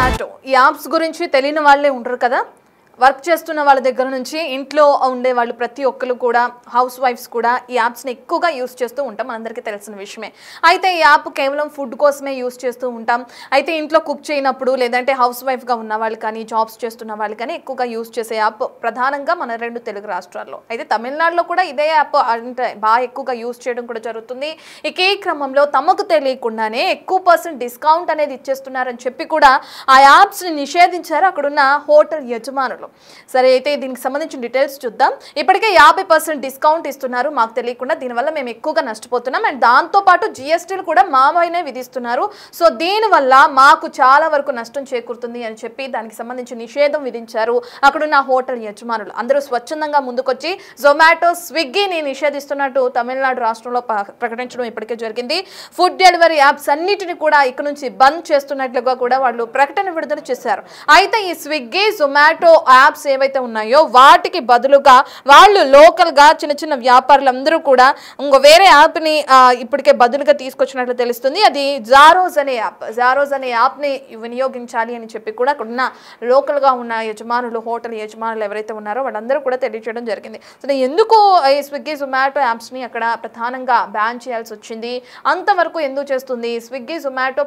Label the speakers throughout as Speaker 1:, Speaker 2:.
Speaker 1: జొమాటో ఈ యాప్స్ గురించి తెలియని వాళ్ళే ఉండరు కదా. వర్క్ చేస్తున్న వాళ్ళ దగ్గర నుంచి ఇంట్లో ఉండే వాళ్ళు ప్రతి ఒక్కరు కూడా హౌస్ వైఫ్స్ కూడా ఈ యాప్స్ని ఎక్కువగా యూస్ చేస్తూ ఉంటాం, మనందరికీ తెలిసిన విషయమే. అయితే ఈ యాప్ కేవలం ఫుడ్ కోసమే యూస్ చేస్తూ ఉంటాం. అయితే ఇంట్లో కుక్ చేయనప్పుడు లేదంటే హౌస్ వైఫ్గా ఉన్న వాళ్ళు కానీ జాబ్స్ చేస్తున్న వాళ్ళు కానీ ఎక్కువగా యూస్ చేసే యాప్ ప్రధానంగా మన 2 తెలుగు రాష్ట్రాల్లో. అయితే తమిళనాడులో కూడా ఇదే యాప్ అంటే బాగా ఎక్కువగా యూస్ చేయడం కూడా జరుగుతుంది. ఇక ఈ క్రమంలో తమకు తెలియకుండానే ఎక్కువ డిస్కౌంట్ అనేది ఇచ్చేస్తున్నారని చెప్పి కూడా ఆ యాప్స్ని నిషేధించారు అక్కడున్న హోటల్ యజమానులు. సరే, అయితే దీనికి సంబంధించిన డీటెయిల్స్ చూద్దాం. ఇప్పటికే 50% డిస్కౌంట్ ఇస్తున్నారు మాకు తెలియకుండా, దీనివల్ల మేము ఎక్కువగా నష్టపోతున్నాం. అండ్ దాంతోపాటు జిఎస్టీలు కూడా మావైనే విధిస్తున్నారు. సో దీనివల్ల మాకు చాలా వరకు నష్టం చేకూరుతుంది అని చెప్పి దానికి సంబంధించి నిషేధం విధించారు అక్కడున్న హోటల్ యజమానులు. అందరూ స్వచ్ఛందంగా ముందుకొచ్చి జొమాటో, స్విగ్గీని నిషేధిస్తున్నట్టు తమిళనాడు రాష్ట్రంలో ప్రకటించడం ఇప్పటికే జరిగింది. ఫుడ్ డెలివరీ యాప్స్ అన్నిటిని కూడా ఇక్కడ నుంచి బంద్ చేస్తున్నట్లుగా కూడా వాళ్ళు ప్రకటన విడుదల చేశారు. అయితే ఈ స్విగ్గీ, జొమాటో యాప్స్ ఏవైతే ఉన్నాయో వాటికి బదులుగా వాళ్ళు లోకల్గా చిన్న చిన్న వ్యాపారులందరూ కూడా ఇంకో వేరే యాప్ని ఇప్పటికే బదులుగా తీసుకొచ్చినట్లు తెలుస్తుంది. అది జారోజ్ అనే యాప్. జారోజ్ అనే యాప్ని వినియోగించాలి అని చెప్పి కూడా అక్కడ ఉన్న లోకల్గా ఉన్న యజమానులు, హోటల్ యజమానులు ఎవరైతే ఉన్నారో వాళ్ళందరూ కూడా తెలియజేయడం జరిగింది. సో ఎందుకు ఈ స్విగ్గీ, జొమాటో యాప్స్ని అక్కడ ప్రధానంగా బ్యాన్ చేయాల్సి వచ్చింది, అంతవరకు ఎందుకు చేస్తుంది? స్విగ్గీ, జొమాటో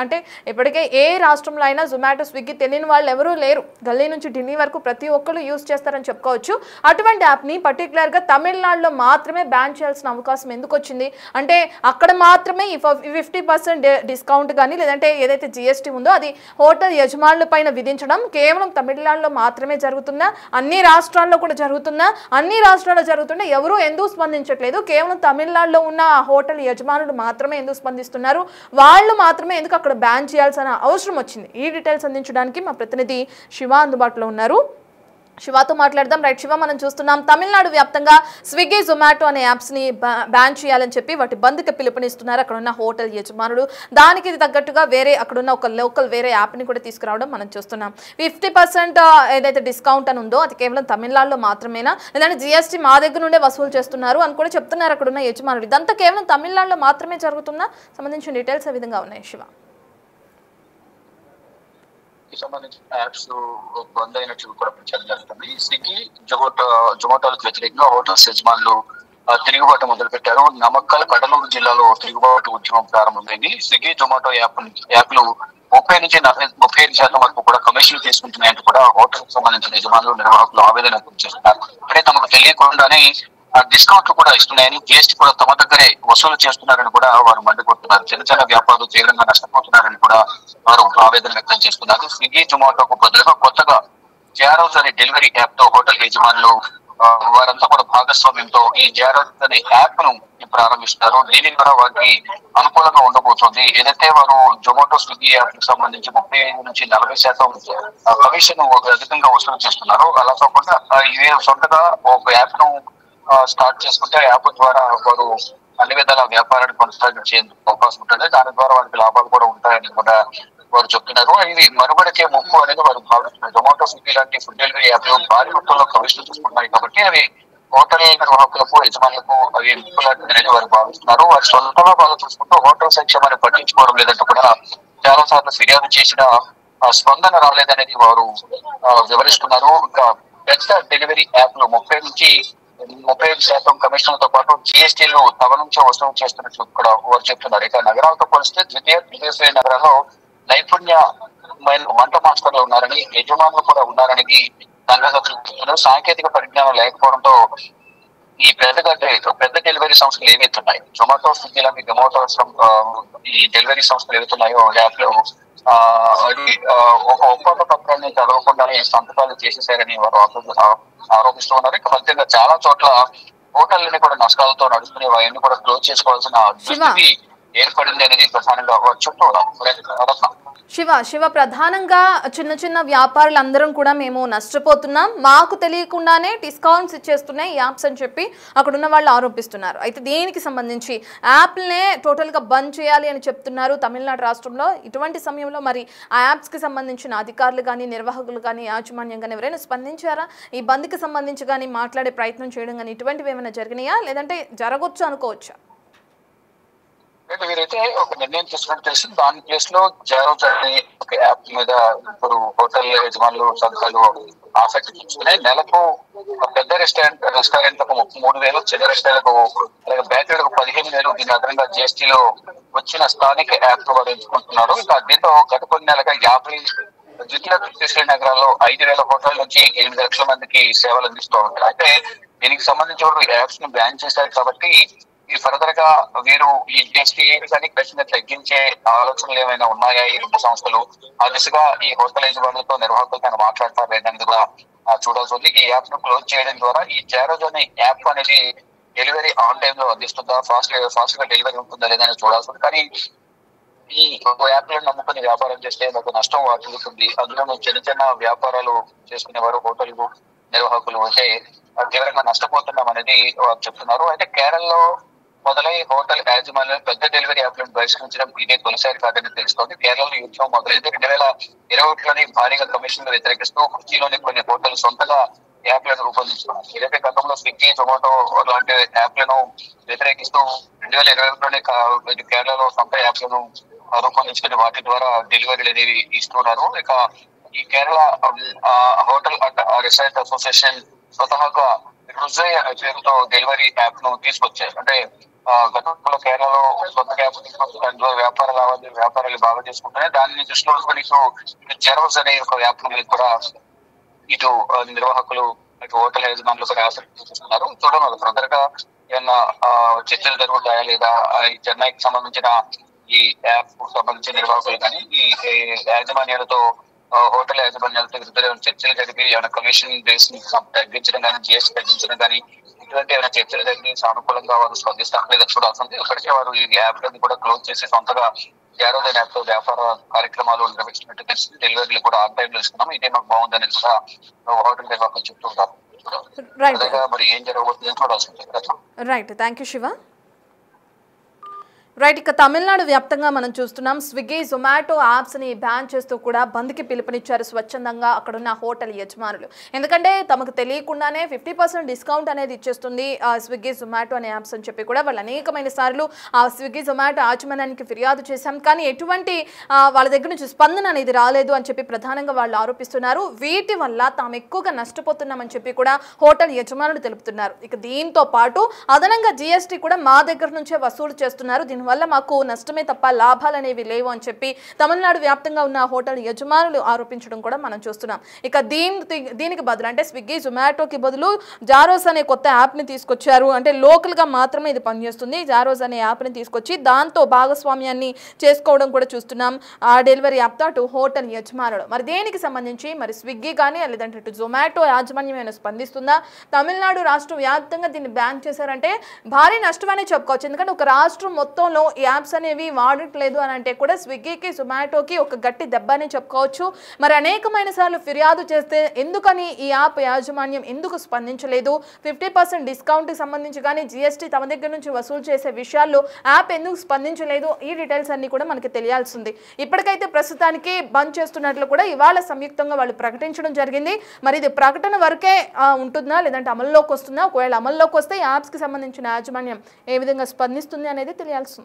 Speaker 1: అంటే ఇప్పటికే ఏ రాష్ట్రంలో అయినా జొమాటో, స్విగ్గీ తెలియని వాళ్ళు ఎవరూ లేరు. గల్లీ నుంచి ఢిల్లీ వరకు ప్రతి ఒక్కరు యూజ్ చేస్తారని చెప్పుకోవచ్చు. అటువంటి యాప్ని పర్టికులర్గా తమిళనాడులో మాత్రమే బ్యాన్ చేయాల్సిన అవకాశం ఎందుకు వచ్చింది అంటే అక్కడ మాత్రమే ఈ 50% డిస్కౌంట్ కానీ లేదంటే ఏదైతే జిఎస్టీ ఉందో అది హోటల్ యజమానుల పైన విధించడం కేవలం తమిళనాడులో మాత్రమే జరుగుతుందా, అన్ని రాష్ట్రాల్లో కూడా జరుగుతుందా? అన్ని రాష్ట్రాల్లో జరుగుతుంటే ఎవరు ఎందుకు స్పందించట్లేదు? కేవలం తమిళనాడులో ఉన్న హోటల్ యజమానులు మాత్రమే ఎందుకు స్పందిస్తున్నారు? వాళ్ళు మాత్రమే ఎందుకు అక్కడ బ్యాన్ చేయాల్సిన అవసరం వచ్చింది? ఈ డీటెయిల్స్ అందించడానికి మా ప్రతినిధి శివ అందుబాటులో ఉన్నారు. శివతో మాట్లాడదాం. రైట్ శివ, మనం చూస్తున్నాం తమిళనాడు వ్యాప్తంగా స్విగ్గీ, జొమాటో అనే యాప్స్ని బ్యాన్ చేయాలని చెప్పి వాటి బంద్కి పిలుపునిస్తున్నారు అక్కడ ఉన్న హోటల్ యజమానులు. దానికి తగ్గట్టుగా అక్కడున్న ఒక లోకల్ వేరే యాప్ని కూడా తీసుకురావడం మనం చూస్తున్నాం. 50% ఏదైతే డిస్కౌంట్ అని ఉందో అది కేవలం తమిళనాడులో మాత్రమేనా, లేదంటే జిఎస్టీ మా దగ్గర నుండే వసూలు చేస్తున్నారు అని కూడా చెప్తున్నారు అక్కడున్న యజమానులు. ఇదంతా కేవలం తమిళనాడులో మాత్రమే జరుగుతుందా? సంబంధించిన డీటెయిల్స్ ఏ విధంగా ఉన్నాయి శివ?
Speaker 2: సంబంధించిన యాప్స్ బంద్ అయినట్లు కూడా ప్రచారం జరుగుతుంది. స్విగ్గీ, జొమాటోలకు వ్యతిరేకంగా హోటల్స్ యజమానులు తిరుగుబాటు మొదలుపెట్టారు. నమక్కల్, కడలూరు జిల్లాలో తిరుగుబాటు ఉద్యమం ప్రారంభమైంది. స్విగ్గీ, జొమాటో యాప్లు 30-35% వరకు కూడా కమిషన్లు తీసుకుంటున్నాయంటూ కూడా హోటల్ సంబంధించిన యజమానులు, నిర్వాహకులు ఆవేదన వ్యక్తం చేస్తున్నారు. అంటే తమకు తెలియకుండానే డిస్కౌంట్లు కూడా ఇస్తున్నాయని, జిఎస్టీ కూడా తమ దగ్గరే వసూలు చేస్తున్నారని కూడా వారు మండిపడుతున్నారు. చిన్న చిన్న వ్యాపారులు తీవ్రంగా నష్టపోతున్నారని కూడా వారు ఆవేదన వ్యక్తం చేస్తున్నారు. స్విగ్గీ, జొమాటోకు బదులుగా కొత్తగా జారోజ్ అనే డెలివరీ యాప్ తో హోటల్ యజమానులు వారంతా కూడా భాగస్వామ్యంతో ఈ జారోజ్ అనే యాప్ ను ప్రారంభిస్తున్నారు. దీని ద్వారా వారికి అనుకూలంగా ఉండబోతోంది. ఏదైతే వారు జొమాటో, స్విగ్గీ యాప్ కి సంబంధించి 35-40% కమిషన్ అధికంగా వసూలు చేస్తున్నారు. అలా కాకుండా ఇవే సొంతగా ఒక యాప్ ను స్టార్ట్ చేసుకుంటే యాప్ ద్వారా వారు అన్ని విధాల వ్యాపారాన్ని కొనసాగించేందుకు అవకాశం ఉంటుంది. దాని ద్వారా వారికి లాభాలు కూడా ఉంటాయని కూడా వారు చెప్తున్నారు. ఇది మనుగడకే ముప్పు అనేది వారు భావిస్తున్నారు. జొమాటో, స్విగ్గీ లాంటి ఫుడ్ డెలివరీ యాప్లు భారీ మొత్తంలో కమిషన్లు తీసుకుంటున్నాయి కాబట్టి అవి హోటల్ నిర్వాహకులకు, యజమానులకు అవి ముప్పు లాంటిది వారు భావిస్తున్నారు. వారి సొంతంగా వాళ్ళు చూసుకుంటూ హోటల్ సంక్షేమాన్ని పట్టించుకోవడం లేదంటూ కూడా చాలా సార్లు ఫిర్యాదు చేసిన స్పందన రాలేదనేది వారు వివరిస్తున్నారు. ఇంకా పెద్ద డెలివరీ యాప్లు 35% కమిషన్లతో పాటు జిఎస్టీలు తమ నుంచే వసూలు చేస్తున్నట్లు కూడా వారు చెప్తున్నారు. ఇక నగరాలతో పోలిస్తే ద్వితీయ నగరాల్లో నైపుణ్యమైన వంట మాస్టర్లు ఉన్నారని, యజమానులు కూడా ఉన్నారని సంఘటనలు చెప్తున్నారు. సాంకేతిక పరిజ్ఞానం లేకపోవడంతో ఈ పెద్ద డెలివరీ సంస్థలు ఏవైతే ఉన్నాయి, జొమాటో, స్విగ్గీ లాంటి ఈ డెలివరీ సంస్థలు ఏవైతున్నాయో యాప్లు అది ఒక ఒప్పంద పత్రాన్ని చదవకుండానే సంతకాలు చేసేసారని వారు ఆరోపిస్తూ ఉన్నారు. ఇక ఫలితంగా చాలా చోట్ల హోటల్ని కూడా నష్టాలతో నడుస్తున్న అవన్నీ కూడా క్లోజ్ చేసుకోవాల్సిన దుస్థితి ఏర్పడింది అనేది ప్రధానంగా చుట్టూ
Speaker 1: శివ ప్రధానంగా చిన్న చిన్న వ్యాపారులందరం కూడా మేము నష్టపోతున్నాం, మాకు తెలియకుండానే డిస్కౌంట్స్ ఇచ్చేస్తున్నాయి యాప్స్ అని చెప్పి అక్కడున్న వాళ్ళు ఆరోపిస్తున్నారు. అయితే దీనికి సంబంధించి యాప్లనే టోటల్గా బంద్ చేయాలి అని చెప్తున్నారు తమిళనాడు రాష్ట్రంలో. ఇటువంటి సమయంలో మరి ఆ యాప్స్కి సంబంధించిన అధికారులు కానీ, నిర్వాహకులు కానీ, యాజమాన్యం కానీ ఎవరైనా స్పందించారా? ఈ బంద్కి సంబంధించి కానీ మాట్లాడే ప్రయత్నం చేయడం కానీ ఇటువంటివి ఏమైనా జరిగినాయా, లేదంటే జరగొచ్చు అనుకోవచ్చా?
Speaker 2: అయితే వీరైతే ఒక నిర్ణయం తీసుకున్నట్టు తెలిసి దాని ప్లేస్ లో జారోజ్ అనే ఒక యాప్ మీద ఇప్పుడు హోటల్ యజమానులు సంఘాలు ఆసక్తి చూసుకునే నెలకు పెద్ద రెస్టారెంట్లకు 3,000, చిన్న రెస్టారెంట్లకు అలాగే బేకరీలకు 15,000 దీని అదనంగా జిఎస్టీలో వచ్చిన స్థానిక యాప్ వారు ఎంచుకుంటున్నారు. ఇక దీంతో గత కొన్ని నెలలుగా 50 ద్వితీయ తృతీయ శ్రేణి నగరాల్లో 5,000 హోటల్ నుంచి 8 లక్షల మందికి సేవలు అందిస్తూ ఉంటారు. అయితే దీనికి సంబంధించి యాప్స్ ను బ్యాన్ చేశారు కాబట్టి ఈ ఫర్దర్ గా వీరు ఈ జిఎస్టీ కానీ ఖచ్చితంగా తగ్గించే ఆలోచనలు ఏమైనా ఉన్నాయా ఈ 2 సంస్థలు, ఆ దిశగా ఈ హోటల్ యజమానులతో నిర్వాహకులతో మాట్లాడతారు లేదని కూడా చూడాల్సి ఉంది. ఈ యాప్ ను క్లోజ్ చేయడం ద్వారా ఈ జారోజ్ అనే యాప్ అనేది డెలివరీ ఆన్ టైమ్ లో అందిస్తుందా, ఫాస్ట్ గా డెలివరీ ఉంటుందా లేదని చూడాల్సి ఉంది. కానీ ఈ యాప్లను నమ్ముకుని వ్యాపారం చేస్తే నాకు నష్టం వాటిల్లుతుంది. అందులో చిన్న వ్యాపారాలు చేసుకునేవారు హోటల్ నిర్వాహకులు అయితే తీవ్రంగా నష్టపోతున్నాం అనేది వారు చెప్తున్నారు. అయితే కేరళలో మొదలై హోటల్ యాజమాన్యం పెద్ద డెలివరీ యాప్లను బహిష్కరించడం ఇదే తొలిసారి కాదని తెలుస్తోంది. కేరళలో యుద్ధం మొదలైంది 2021లోని భారీగా కమిషన్లు వ్యతిరేకిస్తూ కొచ్చిలోని కొన్ని హోటల్ సొంతగా యాప్లను రూపొందించుకున్నారు. ఏదైతే గతంలో స్విగ్గీ, జొమాటో లాంటి యాప్లను వ్యతిరేకిస్తూ 2021లోనే కేరళలో సొంత యాప్లను రూపొందించుకుని వాటి ద్వారా డెలివరీలు అనేవి ఇస్తున్నారు. ఇక ఈ Kerala hotel and restaurant association స్వతహాగా రుజయ్ పేరుతో డెలివరీ యాప్ ను తీసుకొచ్చారు. అంటే గతంలో కేరళలో సొంత యాప్ తీసుకొచ్చి అందులో వ్యాపారాలు బాగా చేసుకుంటే దాన్ని దృష్టిలో ఉంచుకొని జారోజ్ అనే ఒక యాప్ మీద కూడా ఇటు నిర్వాహకులు ఇటు హోటల్ యజమానులు కూడా ఆసక్తి చూపిస్తున్నారు. చూడండి ఫర్దర్ గా ఏమన్నా చర్చలు జరుగుతాయా లేదా ఈ చెన్నైకి సంబంధించిన ఈ యాప్ సంబంధించిన నిర్వాహకులు కానీ ఈ యాజమాన్యాలతో హోటల్ యాజమాన్యాలతో చర్చలు జరిపి ఏమైనా కమిషన్ బేస్ తగ్గించడం కానీ, జిఎస్టీ తగ్గించడం కానీ ఇటువంటి ఏమైనా చర్చలు జరిగి సానుకూలంగా వారు స్పందిస్తారు లేదా చూడాల్సింది. ఇప్పటికే వారు ఈ యాప్ లను కూడా క్లోజ్ చేసి సొంతగా జారోజ్ అనే యాప్ తో వ్యాపార కార్యక్రమాలు నిర్వహించినట్టు తెలిసి డెలివరీలు కూడా ఆన్ టైం లో ఇస్తున్నాం. ఇదే మాకు బాగుందని కూడా హోటల్ నిర్వాహకులు చెప్తుంటారు. మరి ఏం జరగబోతుందని చూడాల్సింది.
Speaker 1: Right, thank you Shiva. Right, ఇక తమిళనాడు వ్యాప్తంగా మనం చూస్తున్నాం స్విగ్గీ, జొమాటో యాప్స్ని బ్యాన్ చేస్తూ కూడా బంద్కి పిలుపునిచ్చారు స్వచ్ఛందంగా అక్కడున్న హోటల్ యజమానులు. ఎందుకంటే తమకు తెలియకుండానే 50% డిస్కౌంట్ అనేది ఇచ్చేస్తుంది స్విగ్గీ, జొమాటో అనే యాప్స్ అని చెప్పి కూడా వాళ్ళు అనేకమైన సార్లు ఆ స్విగ్గీ, జొమాటో యాజమాన్యానికి ఫిర్యాదు చేశాం, కానీ ఎటువంటి వాళ్ళ దగ్గర నుంచి స్పందన అనేది రాలేదు అని చెప్పి ప్రధానంగా వాళ్ళు ఆరోపిస్తున్నారు. వీటి వల్ల తాము ఎక్కువగా నష్టపోతున్నామని చెప్పి కూడా హోటల్ యజమానులు తెలుపుతున్నారు. ఇక దీంతో పాటు అదనంగా జిఎస్టీ కూడా మా దగ్గర నుంచే వసూలు చేస్తున్నారు, దీనివల్ల మాకు నష్టమే తప్ప లాభాలు అనేవి లేవు అని చెప్పి తమిళనాడు వ్యాప్తంగా ఉన్న హోటల్ యజమానులు ఆరోపించడం కూడా మనం చూస్తున్నాం. ఇక దీనికి బదులు అంటే స్విగ్గీ, జొమాటోకి బదులు జారోజ్ అనే కొత్త యాప్ని తీసుకొచ్చారు. అంటే లోకల్గా మాత్రమే ఇది పనిచేస్తుంది. జారోజ్ అనే యాప్ని తీసుకొచ్చి దాంతో భాగస్వామ్యాన్ని చేసుకోవడం కూడా చూస్తున్నాం ఆ డెలివరీ యాప్తో అటు హోటల్ యజమానులు. మరి దేనికి సంబంధించి మరి స్విగ్గీ కానీ లేదంటే ఇటు జొమాటో యాజమాన్యం ఏమైనా స్పందిస్తుందా? తమిళనాడు రాష్ట్ర వ్యాప్తంగా దీన్ని బ్యాన్ చేశారంటే భారీ నష్టమనే చెప్పుకోవచ్చు. ఎందుకంటే ఒక రాష్ట్రం మొత్తంలో ఈ యాప్స్ అనేవి వాడట్లేదు అని అంటే కూడా స్విగ్గీకి, జొమాటోకి ఒక గట్టి దెబ్బ అని చెప్పుకోవచ్చు. మరి అనేకమైన సార్లు ఫిర్యాదు చేస్తే ఎందుకని ఈ యాప్ యాజమాన్యం ఎందుకు స్పందించలేదు, 50% డిస్కౌంట్కి సంబంధించి కానీ జిఎస్టీ తమ దగ్గర నుంచి వసూలు చేసే విషయాల్లో యాప్ ఎందుకు స్పందించలేదు, ఈ డీటెయిల్స్ అన్ని కూడా మనకి తెలియాల్సింది. ఇప్పటికైతే ప్రస్తుతానికి బంద్ చేస్తున్నట్లు కూడా ఇవాళ సంయుక్తంగా వాళ్ళు ప్రకటించడం జరిగింది. మరి ఇది ప్రకటన వరకే ఉంటుందా లేదంటే అమల్లోకి వస్తుందా? ఒకవేళ అమల్లోకి వస్తే యాప్స్కి సంబంధించిన యాజమాన్యం ఏ విధంగా స్పందిస్తుంది అనేది తెలియాల్సింది.